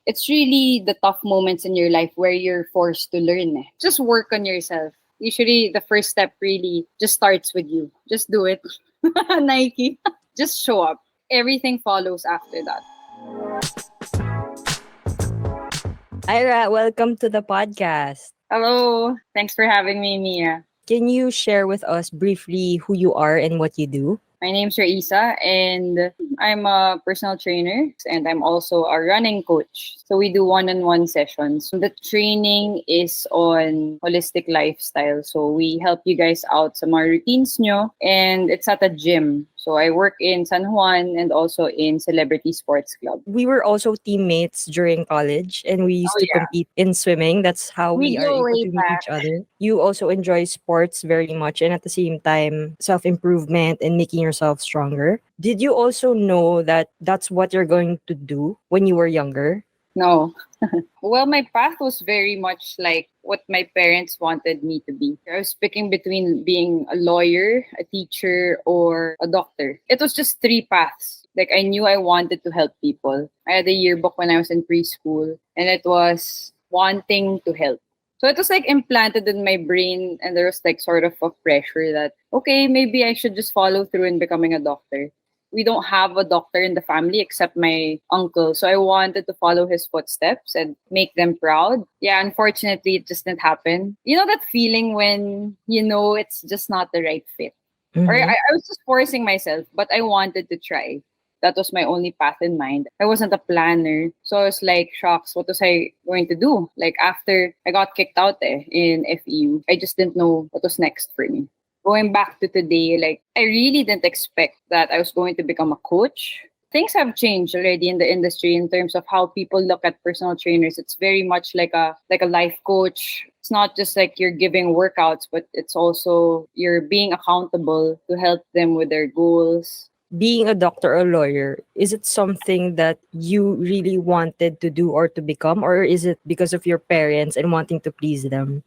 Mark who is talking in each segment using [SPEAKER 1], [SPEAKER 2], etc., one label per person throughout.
[SPEAKER 1] it's really the tough moments in your life where you're forced to learn. Just work on yourself. Usually, the first step really just starts with you. Just do it. Nike. Just show up. Everything follows after that.
[SPEAKER 2] Ira, welcome to the podcast.
[SPEAKER 1] Hello. Thanks for having me, Mia.
[SPEAKER 2] Can you share with us briefly who you are and what you do?
[SPEAKER 1] My name's Raissa, and I'm a personal trainer, and I'm also a running coach. So we do one-on-one sessions. The training is on holistic lifestyle. So we help you guys out sa mga routines nyo, and it's at a gym. So I work in San Juan and also in Celebrity Sports Club.
[SPEAKER 2] We were also teammates during college and we used
[SPEAKER 1] Oh
[SPEAKER 2] to
[SPEAKER 1] yeah,
[SPEAKER 2] compete in swimming. That's how
[SPEAKER 1] we
[SPEAKER 2] we are
[SPEAKER 1] go
[SPEAKER 2] able
[SPEAKER 1] way
[SPEAKER 2] to meet
[SPEAKER 1] back.
[SPEAKER 2] each other. You also enjoy sports very much and at the same time, self improvement and making yourself stronger. Did you also know that that's what you're going to do when you were younger?
[SPEAKER 1] No. Well, my path was very much like what my parents wanted me to be. I was picking between being a lawyer, a teacher, or a doctor. It was just three paths. Like I knew I wanted to help people. I had a yearbook when I was in preschool, and it was wanting to help. So it was like implanted in my brain, and there was like sort of a pressure that, okay, maybe I should just follow through in becoming a doctor. We don't have a doctor in the family except my uncle. So I wanted to follow his footsteps and make them proud. Yeah, unfortunately, it just didn't happen. You know that feeling when you know it's just not the right fit? Or
[SPEAKER 2] Mm-hmm.
[SPEAKER 1] I was just forcing myself, but I wanted to try. That was my only path in mind. I wasn't a planner. So I was like, shucks, what was I going to do? Like after I got kicked out in FEU, I just didn't know what was next for me. Going back to today, like I really didn't expect that I was going to become a coach. Things have changed already in the industry in terms of how people look at personal trainers. It's very much like a life coach. It's not just like you're giving workouts, but it's also you're being accountable to help them with their goals.
[SPEAKER 2] Being a doctor or lawyer, is it something that you really wanted to do or to become, or is it because of your parents and wanting to please them?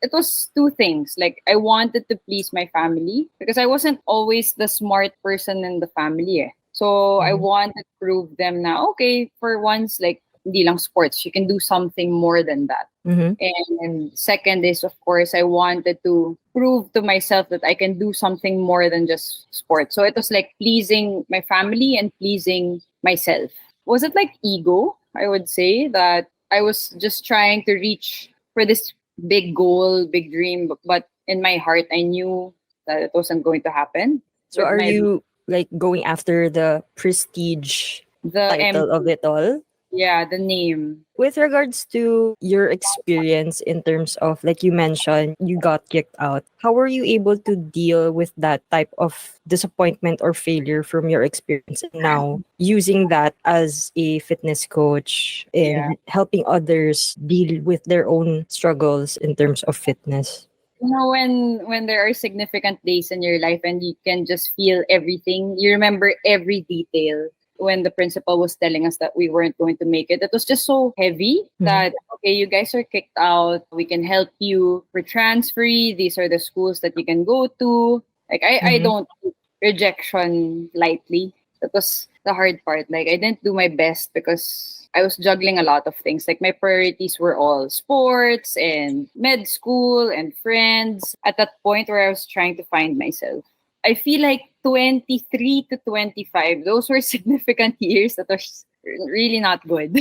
[SPEAKER 1] It was two things. Like I wanted to please my family because I wasn't always the smart person in the family. So I
[SPEAKER 2] Mhm.
[SPEAKER 1] wanted to prove them now, okay, for once, like hindi lang sports, you can do something more than that.
[SPEAKER 2] Mhm.
[SPEAKER 1] And second is, of course, I wanted to prove to myself that I can do something more than just sports. So it was like pleasing my family and pleasing myself. Was it like ego? I would say that I was just trying to reach for this big goal, big dream, but in my heart, I knew that it wasn't going to happen.
[SPEAKER 2] So
[SPEAKER 1] With
[SPEAKER 2] are
[SPEAKER 1] my
[SPEAKER 2] you like going after the prestige
[SPEAKER 1] the
[SPEAKER 2] title of
[SPEAKER 1] M,
[SPEAKER 2] it all?
[SPEAKER 1] yeah, the name.
[SPEAKER 2] With regards to your experience in terms of, like you mentioned, you got kicked out, how were you able to deal with that type of disappointment or failure from your experience and now using that as a fitness coach
[SPEAKER 1] Yeah.
[SPEAKER 2] and helping others deal with their own struggles in terms of fitness?
[SPEAKER 1] You know, when there are significant days in your life and you can just feel everything, you remember every detail. When the principal was telling us that we weren't going to make it, it was just so heavy
[SPEAKER 2] Mhm.
[SPEAKER 1] that okay, you guys are kicked out. We can help you for transferee. These are the schools that you can go to. Like I
[SPEAKER 2] Mhm.
[SPEAKER 1] don't take rejection lightly. That was the hard part. Like I didn't do my best because I was juggling a lot of things. Like my priorities were all sports and med school and friends at that point where I was trying to find myself. I feel like 23 to 25, those were significant years that was really not good.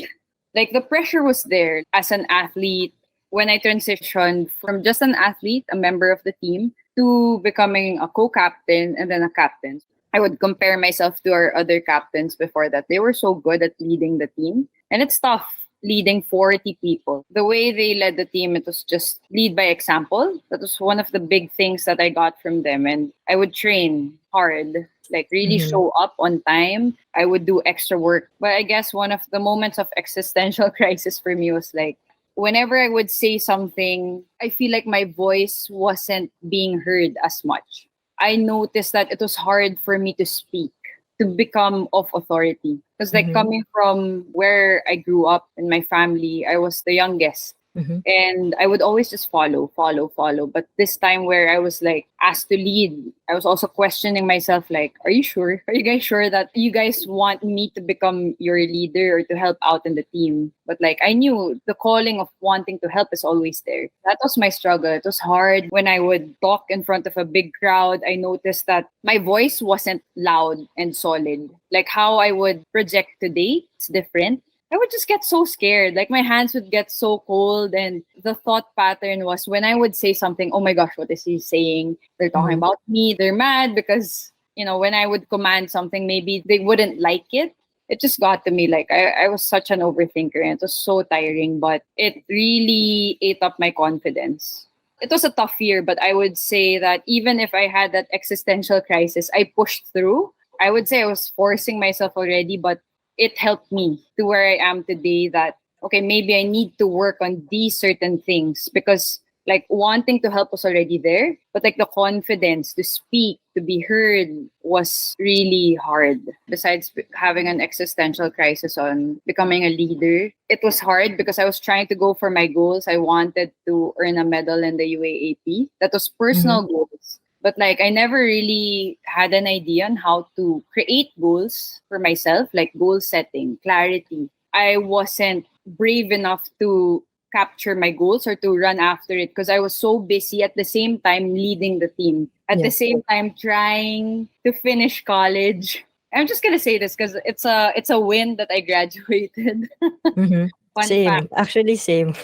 [SPEAKER 1] Like the pressure was there as an athlete when I transitioned from just an athlete, a member of the team, to becoming a co-captain and then a captain. I would compare myself to our other captains before that. They were so good at leading the team. And it's tough leading 40 people. The way they led the team, it was just lead by example. That was one of the big things that I got from them. And I would train hard, like really
[SPEAKER 2] Mhm.
[SPEAKER 1] show up on time. I would do extra work. But I guess one of the moments of existential crisis for me was like, whenever I would say something, I feel like my voice wasn't being heard as much. I noticed that it was hard for me to speak, to become of authority. Because like
[SPEAKER 2] Mhm.
[SPEAKER 1] coming from where I grew up in my family, I was the youngest.
[SPEAKER 2] Mm-hmm.
[SPEAKER 1] And I would always just follow, follow, follow. But this time where I was like asked to lead, I was also questioning myself, like, are you sure? Are you guys sure that you guys want me to become your leader or to help out in the team? But like, I knew the calling of wanting to help is always there. That was my struggle. It was hard when I would talk in front of a big crowd. I noticed that my voice wasn't loud and solid. Like how I would project today, it's different. I would just get so scared. Like my hands would get so cold. And the thought pattern was when I would say something, oh my gosh, what is he saying? They're talking
[SPEAKER 2] Mm-hmm.
[SPEAKER 1] about me. They're mad because, when I would command something, maybe they wouldn't like it. It just got to me. Like I was such an overthinker and it was so tiring, but it really ate up my confidence. It was a tough year, but I would say that even if I had that existential crisis, I pushed through. I would say I was forcing myself already, but it helped me to where I am today that, okay, maybe I need to work on these certain things because like wanting to help was already there, but like the confidence to speak, to be heard was really hard. Besides having an existential crisis on becoming a leader, it was hard because I was trying to go for my goals. I wanted to earn a medal in the UAAP. That was
[SPEAKER 2] Mm-hmm.
[SPEAKER 1] personal goals. But like I never really had an idea on how to create goals for myself, like goal setting, clarity. I wasn't brave enough to capture my goals or to run after it because I was so busy at the same time leading the team. At the
[SPEAKER 2] Yeah.
[SPEAKER 1] same time trying to finish college. I'm just gonna say this because it's a win that I graduated.
[SPEAKER 2] Mm-hmm.
[SPEAKER 1] Fun fact.
[SPEAKER 2] Same. Actually, same.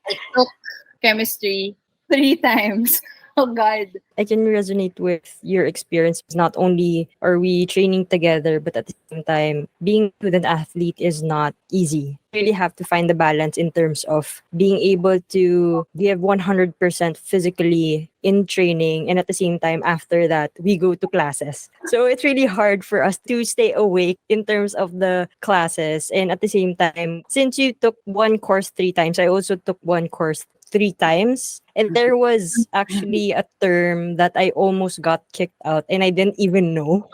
[SPEAKER 1] I took chemistry 3 times. Oh God.
[SPEAKER 2] I can resonate with your experience. Not only are we training together, but at the same time, being a student athlete is not easy. You really have to find the balance in terms of being able to give 100% physically in training, and at the same time, after that, we go to classes. So it's really hard for us to stay awake in terms of the classes. And at the same time, since you took one course 3 times, I also took one course 3 times. And there was actually a term that I almost got kicked out and I didn't even know.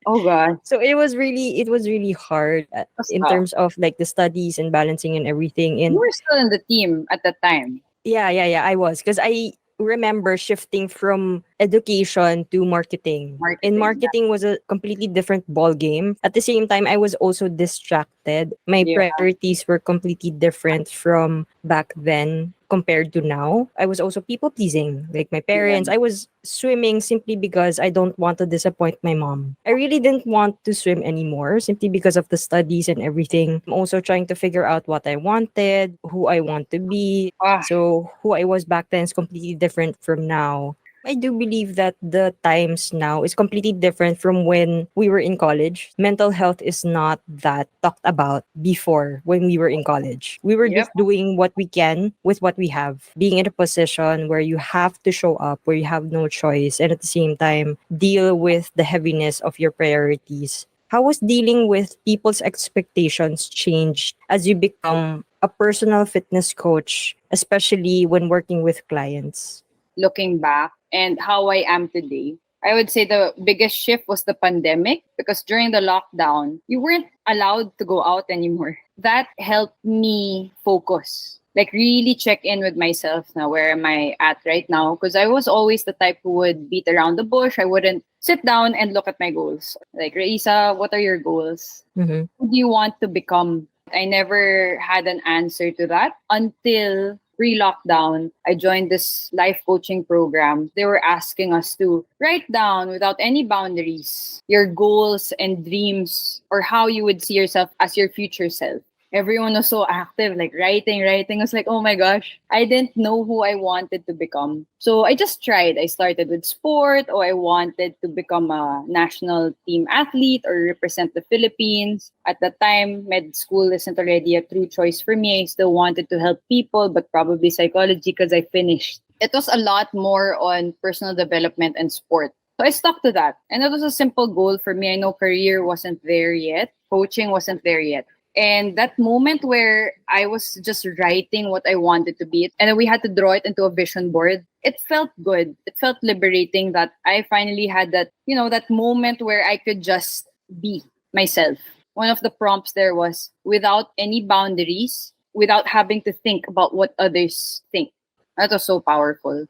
[SPEAKER 1] Oh God.
[SPEAKER 2] So it was really hard
[SPEAKER 1] That's
[SPEAKER 2] in
[SPEAKER 1] tough.
[SPEAKER 2] terms of like the studies and balancing and everything.
[SPEAKER 1] You
[SPEAKER 2] And
[SPEAKER 1] were still in the team at that time.
[SPEAKER 2] yeah, I was because I remember shifting from education to marketing. And
[SPEAKER 1] Marketing.
[SPEAKER 2] marketing was a completely different ball game. At the same time, I was also distracted. My
[SPEAKER 1] Yeah.
[SPEAKER 2] priorities were completely different from back then compared to now. I was also people pleasing, like my
[SPEAKER 1] Yeah.
[SPEAKER 2] parents. I was swimming simply because I don't want to disappoint my mom. I really didn't want to swim anymore simply because of the studies and everything. I'm also trying to figure out what I wanted, who I want to be.
[SPEAKER 1] Ah,
[SPEAKER 2] So who I was back then is completely different from now. I do believe that the times now is completely different from when we were in college. Mental health is not that talked about before when we were in college. We were
[SPEAKER 1] yep.
[SPEAKER 2] just doing what we can with what we have. Being in a position where you have to show up, where you have no choice, and at the same time deal with the heaviness of your priorities. How was dealing with people's expectations changed as you become a personal fitness coach, especially when working with clients?
[SPEAKER 1] Looking back and how I am today, I would say the biggest shift was the pandemic because during the lockdown, you weren't allowed to go out anymore. That helped me focus. Like really check in with myself now. Where am I at right now? Because I was always the type who would beat around the bush. I wouldn't sit down and look at my goals. Like, Raissa, what are your goals?
[SPEAKER 2] Mm-hmm.
[SPEAKER 1] Who do you want to become? I never had an answer to that until pre-lockdown. I joined this life coaching program. They were asking us to write down without any boundaries your goals and dreams or how you would see yourself as your future self. Everyone was so active, like writing, writing. I was like, oh my gosh, I didn't know who I wanted to become. So I just tried. I started with sport. Oh, I wanted to become a national team athlete or represent the Philippines. At the time, med school isn't already a true choice for me. I still wanted to help people, but probably psychology because I finished. It was a lot more on personal development and sport. So I stuck to that. And it was a simple goal for me. I know career wasn't there yet. Coaching wasn't there yet. And that moment where I was just writing what I wanted to be, and then we had to draw it into a vision board, it felt good. It felt liberating that I finally had that, that moment where I could just be myself. One of the prompts there was without any boundaries, without having to think about what others think. That was so powerful.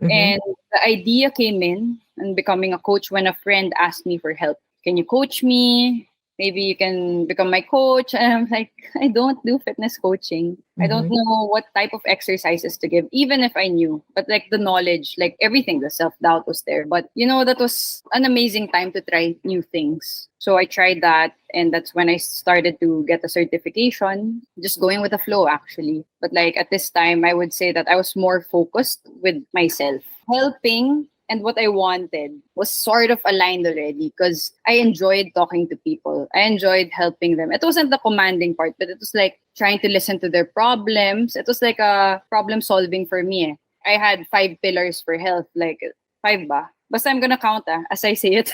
[SPEAKER 2] Mm-hmm.
[SPEAKER 1] And the idea came in and becoming a coach when a friend asked me for help. Can you coach me? Maybe you can become my coach. And I'm like, I don't do fitness coaching. I don't
[SPEAKER 2] Mm-hmm.
[SPEAKER 1] know what type of exercises to give, even if I knew. But like the knowledge, like everything, the self doubt was there. But that was an amazing time to try new things. So I tried that. And that's when I started to get a certification, just going with the flow, actually. But like at this time, I would say that I was more focused with myself. Helping and what I wanted was sort of aligned already because I enjoyed talking to people. I enjoyed helping them. It wasn't the commanding part, but it was like trying to listen to their problems. It was like a problem solving for me. I had 5 pillars for health, like five ba? Basta I'm gonna count as I say it.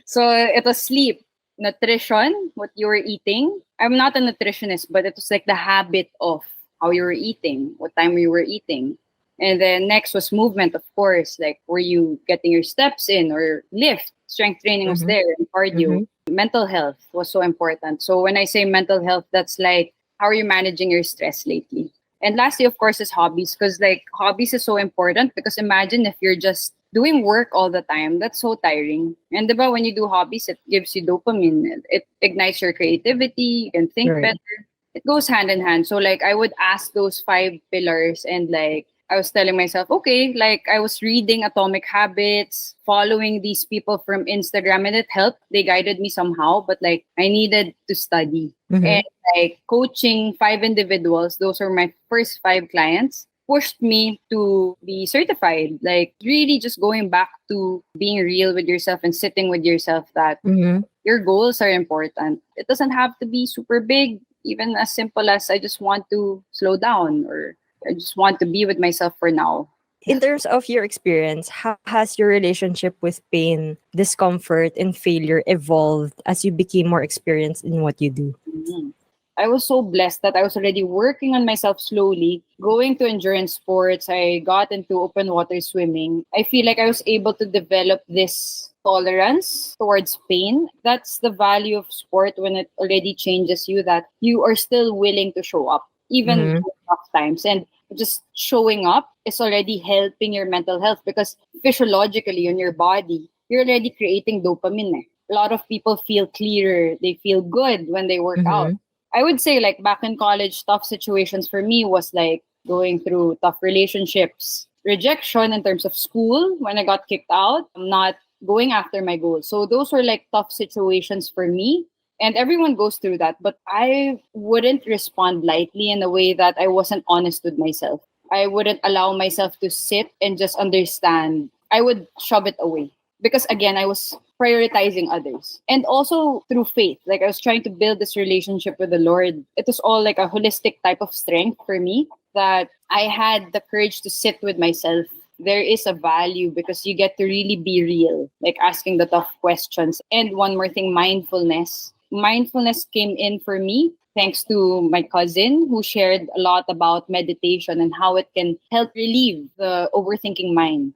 [SPEAKER 1] So it was sleep, nutrition, what you were eating. I'm not a nutritionist, but it was like the habit of how you were eating, what time you were eating. And then next was movement, of course. Like, were you getting your steps in or lift? Strength training was
[SPEAKER 2] Mm-hmm.
[SPEAKER 1] there and cardio.
[SPEAKER 2] Mm-hmm.
[SPEAKER 1] Mental health was so important. So when I say mental health, that's like, how are you managing your stress lately? And lastly, of course, is hobbies because like hobbies is so important because imagine if you're just doing work all the time, that's so tiring. And diba, when you do hobbies, it gives you dopamine. It ignites your creativity. You can think
[SPEAKER 2] Right.
[SPEAKER 1] better. It goes hand in hand. So like I would ask those 5 pillars and like I was telling myself, okay, like I was reading Atomic Habits, following these people from Instagram, and it helped. They guided me somehow, but like I needed to study.
[SPEAKER 2] Mm-hmm.
[SPEAKER 1] And like coaching 5 individuals, those are my first 5 clients, pushed me to be certified. Like really just going back to being real with yourself and sitting with yourself that
[SPEAKER 2] Mm-hmm.
[SPEAKER 1] your goals are important. It doesn't have to be super big, even as simple as I just want to slow down or I just want to be with myself for now.
[SPEAKER 2] In terms of your experience, how has your relationship with pain, discomfort, and failure evolved as you became more experienced in what you do?
[SPEAKER 1] Mhm. I was so blessed that I was already working on myself slowly, going to endurance sports. I got into open water swimming. I feel like I was able to develop this tolerance towards pain. That's the value of sport when it already changes you, that you are still willing to show up, even
[SPEAKER 2] Mm-hmm.
[SPEAKER 1] in tough times. And just showing up is already helping your mental health because physiologically in your body, you're already creating dopamine. A lot of people feel clearer, they feel good when they work out.
[SPEAKER 2] Mm-hmm.
[SPEAKER 1] I would say like back in college, tough situations for me was like going through tough relationships, rejection in terms of school when I got kicked out, not going after my goals. So those were like tough situations for me. And everyone goes through that, but I wouldn't respond lightly in a way that I wasn't honest with myself. I wouldn't allow myself to sit and just understand. I would shove it away because again, I was prioritizing others. And also through faith, like I was trying to build this relationship with the Lord. It was all like a holistic type of strength for me that I had the courage to sit with myself. There is a value because you get to really be real, like asking the tough questions. And one more thing, mindfulness. Mindfulness came in for me thanks to my cousin who shared a lot about meditation and how it can help relieve the overthinking mind.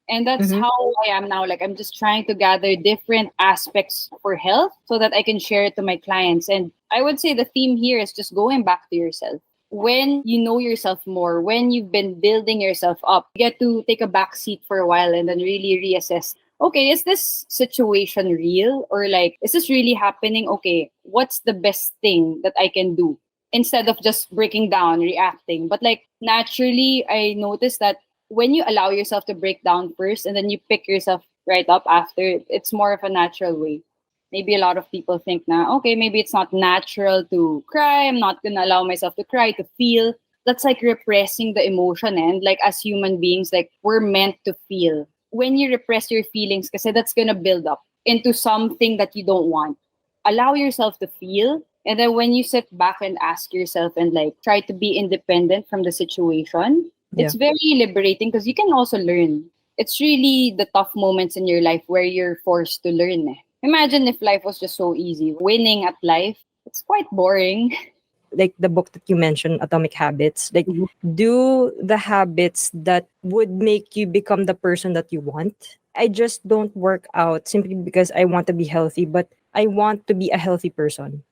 [SPEAKER 1] And that's
[SPEAKER 2] Mm-hmm.
[SPEAKER 1] how I am now. Like I'm just trying to gather different aspects for health so that I can share it to my clients. And I would say the theme here is just going back to yourself. When you know yourself more, when you've been building yourself up, you get to take a back seat for a while and then really reassess. Okay, is this situation real? Or like, is this really happening? Okay, what's the best thing that I can do? Instead of just breaking down, reacting. But like naturally, I noticed that when you allow yourself to break down first and then you pick yourself right up after, it's more of a natural way. Maybe a lot of people think now, okay, maybe it's not natural to cry. I'm not gonna allow myself to cry, to feel. That's like repressing the emotion. And like as human beings, like we're meant to feel. When you repress your feelings, kasi that's gonna build up into something that you don't want. Allow yourself to feel. And then when you sit back and ask yourself and like try to be independent from the situation,
[SPEAKER 2] Yeah.
[SPEAKER 1] it's very liberating because you can also learn. It's really the tough moments in your life where you're forced to learn. Imagine if life was just so easy. Winning at life, it's quite boring.
[SPEAKER 2] Like the book that you mentioned, Atomic Habits, like
[SPEAKER 1] Mhm.
[SPEAKER 2] do the habits that would make you become the person that you want. I just don't work out simply because I want to be healthy, but I want to be a healthy person.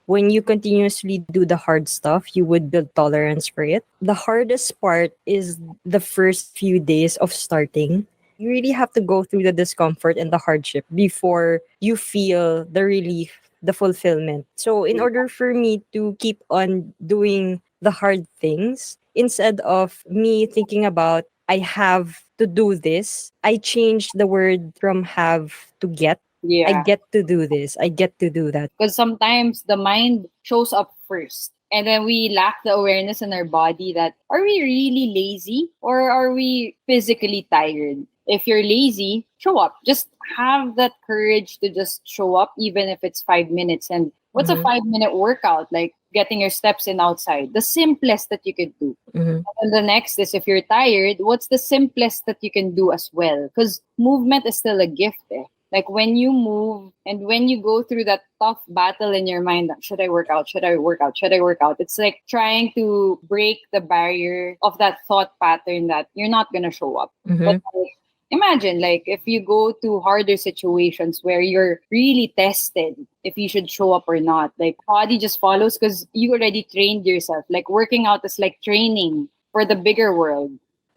[SPEAKER 2] when you continuously do the hard stuff, you would build tolerance for it. The hardest part is the first few days of starting. You really have to go through the discomfort and the hardship before you feel the relief, the fulfillment. So, in order for me to keep on doing the hard things, instead of me thinking about, I have to do this, I changed the word from have to get. I
[SPEAKER 1] Yeah.
[SPEAKER 2] get to do this. I get to do that.
[SPEAKER 1] Because sometimes the mind shows up first. And then we lack the awareness in our body that are we really lazy or are we physically tired? If you're lazy, show up. Just have that courage to just show up, even if it's 5 minutes. And what's a
[SPEAKER 2] Mm-hmm.
[SPEAKER 1] 5 minute workout? Like getting your steps in outside, the simplest that you could do.
[SPEAKER 2] Mm-hmm.
[SPEAKER 1] And the next is if you're tired, what's the simplest that you can do as well? Because movement is still a gift. Eh? Like when you move and when you go through that tough battle in your mind, should I work out? Should I work out? Should I work out? It's like trying to break the barrier of that thought pattern that you're not going to show up. But
[SPEAKER 2] Mm-hmm.
[SPEAKER 1] like, imagine like if you go to harder situations where you're really tested if you should show up or not, like body just follows because you already trained yourself. Like working out is like training for the bigger world.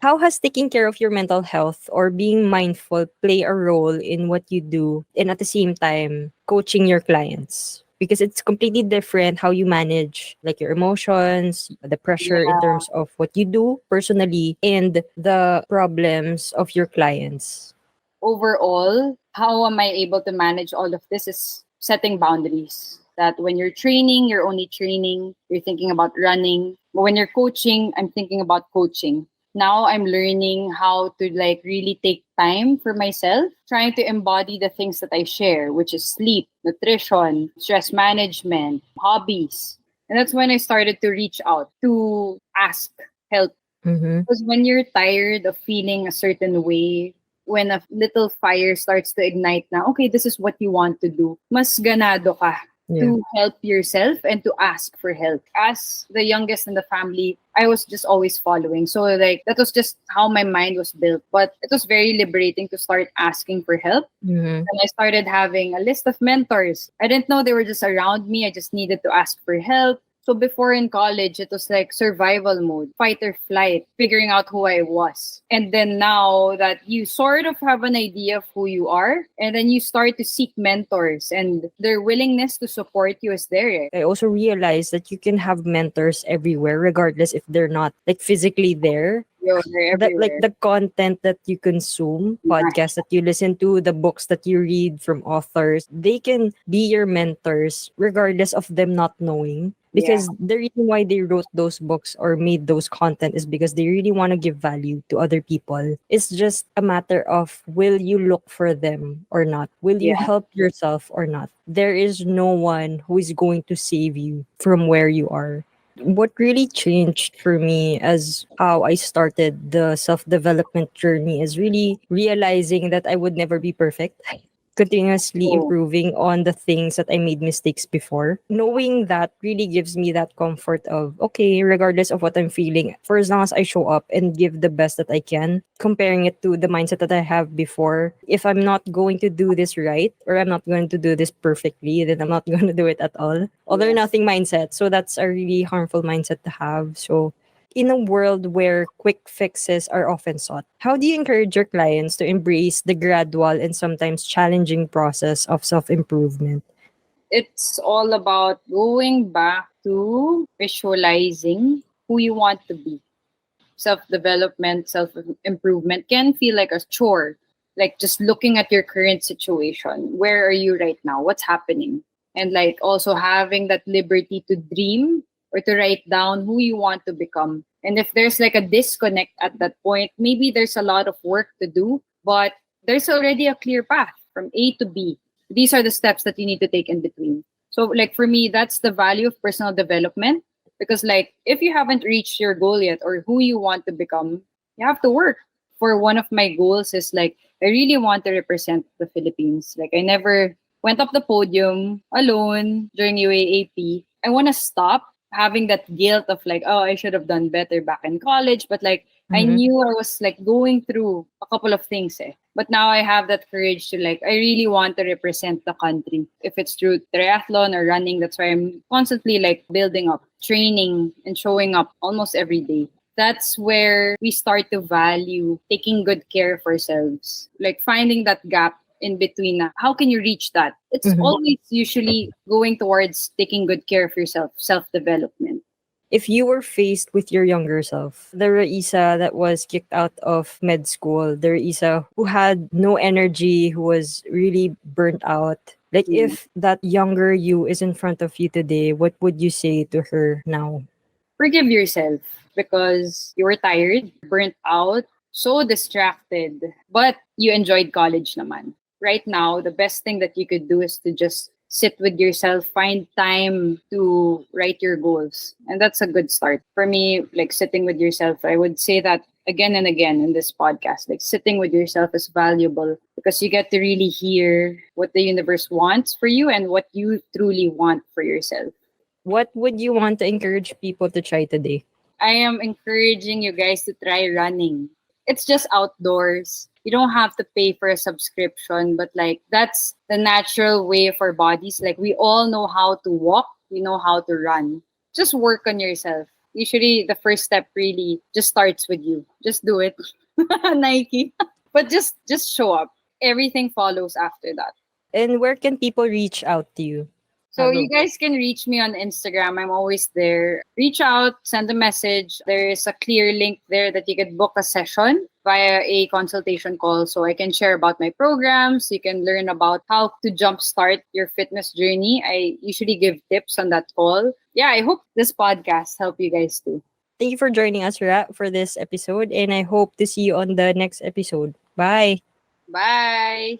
[SPEAKER 2] How has taking care of your mental health or being mindful play a role in what you do and at the same time coaching your clients? Because it's completely different how you manage like your emotions, the pressure in
[SPEAKER 1] Yeah.
[SPEAKER 2] terms of what you do personally and the problems of your clients.
[SPEAKER 1] Overall, how am I able to manage all of this is setting boundaries. That when you're training, you're only training, you're thinking about running. But when you're coaching, I'm thinking about coaching. Now I'm learning how to like really take time for myself, trying to embody the things that I share, which is sleep, nutrition, stress management, hobbies. And that's when I started to reach out to ask help.
[SPEAKER 2] Mm-hmm.
[SPEAKER 1] Because when you're tired of feeling a certain way, when a little fire starts to ignite na, okay, this is what you want to do, mas ganado ka
[SPEAKER 2] Yeah.
[SPEAKER 1] to help yourself and to ask for help. As the youngest in the family, I was just always following. So like that was just how my mind was built. But it was very liberating to start asking for help.
[SPEAKER 2] Mm-hmm.
[SPEAKER 1] And I started having a list of mentors. I didn't know they were just around me. I just needed to ask for help. So before in college, it was like survival mode, fight or flight, figuring out who I was. And then now that you sort of have an idea of who you are, and then you start to seek mentors and their willingness to support you is there. Eh.
[SPEAKER 2] I also realized that you can have mentors everywhere, regardless if they're not like physically there.
[SPEAKER 1] They're
[SPEAKER 2] That like
[SPEAKER 1] everywhere.
[SPEAKER 2] the content that you consume,
[SPEAKER 1] Yeah.
[SPEAKER 2] podcasts that you listen to, the books that you read from authors, they can be your mentors regardless of them not knowing.
[SPEAKER 1] Yeah.
[SPEAKER 2] Because the reason why they wrote those books or made those content is because they really want to give value to other people. It's just a matter of will you look for them or not? Will you
[SPEAKER 1] Yeah.
[SPEAKER 2] help yourself or not? There is no one who is going to save you from where you are. What really changed for me as how I started the self development journey is really realizing that I would never be perfect. Continuously
[SPEAKER 1] Oh,
[SPEAKER 2] improving on the things that I made mistakes before. Knowing that really gives me that comfort of, okay, regardless of what I'm feeling, for as long as I show up and give the best that I can, comparing it to the mindset that I have before, if I'm not going to do this right or I'm not going to do this perfectly, then I'm not going to do it at all or
[SPEAKER 1] yeah.
[SPEAKER 2] nothing mindset. So that's a really harmful mindset to have. So in a world where quick fixes are often sought, how do you encourage your clients to embrace the gradual and sometimes challenging process of self improvement?
[SPEAKER 1] It's all about going back to visualizing who you want to be. Self development, self improvement can feel like a chore, like just looking at your current situation. Where are you right now? What's happening? And like also having that liberty to dream or to write down who you want to become. And if there's like a disconnect at that point, maybe there's a lot of work to do, but there's already a clear path from A to B. These are the steps that you need to take in between. So, like for me, that's the value of personal development because like if you haven't reached your goal yet or who you want to become, you have to work. For one of my goals is like I really want to represent the Philippines. Like I never went up the podium alone during UAAP. I want to stop having that guilt of like, oh, I should have done better back in college. But like, I
[SPEAKER 2] Mm-hmm.
[SPEAKER 1] knew I was like going through a couple of things. Eh. But now I have that courage to like, I really want to represent the country. If it's through triathlon or running, that's why I'm constantly like building up, training, and showing up almost every day. That's where we start to value taking good care of ourselves, like finding that gap in between. How can you reach that? It's
[SPEAKER 2] Mm-hmm.
[SPEAKER 1] always usually going towards taking good care of yourself, self development.
[SPEAKER 2] If you were faced with your younger self, the Raissa that was kicked out of med school, the Raissa who had no energy, who was really burnt out, like if that younger you is in front of you today, what would you say to her now?
[SPEAKER 1] Forgive yourself because you were tired, burnt out, so distracted, but you enjoyed college naman. Right now, the best thing that you could do is to just sit with yourself, find time to write your goals. And that's a good start. For me, like sitting with yourself, I would say that again and again in this podcast. Like sitting with yourself is valuable because you get to really hear what the universe wants for you and what you truly want for yourself.
[SPEAKER 2] What would you want to encourage people to try today?
[SPEAKER 1] I am encouraging you guys to try running. It's just outdoors. You don't have to pay for a subscription, but like that's the natural way of our bodies. Like we all know how to walk, we know how to run. Just work on yourself. Usually the first step really just starts with you. Just do it. Nike. But just show up. Everything follows after that.
[SPEAKER 2] And where can people reach out to you?
[SPEAKER 1] So you guys can reach me on Instagram. I'm always there. Reach out, send a message. There is a clear link there that you can book a session via a consultation call. So I can share about my programs. You can learn about how to jumpstart your fitness journey. I usually give tips on that call. Yeah, I hope this podcast help you guys too.
[SPEAKER 2] Thank you for joining us, Ra, for this episode, and I hope to see you on the next episode. Bye.
[SPEAKER 1] Bye.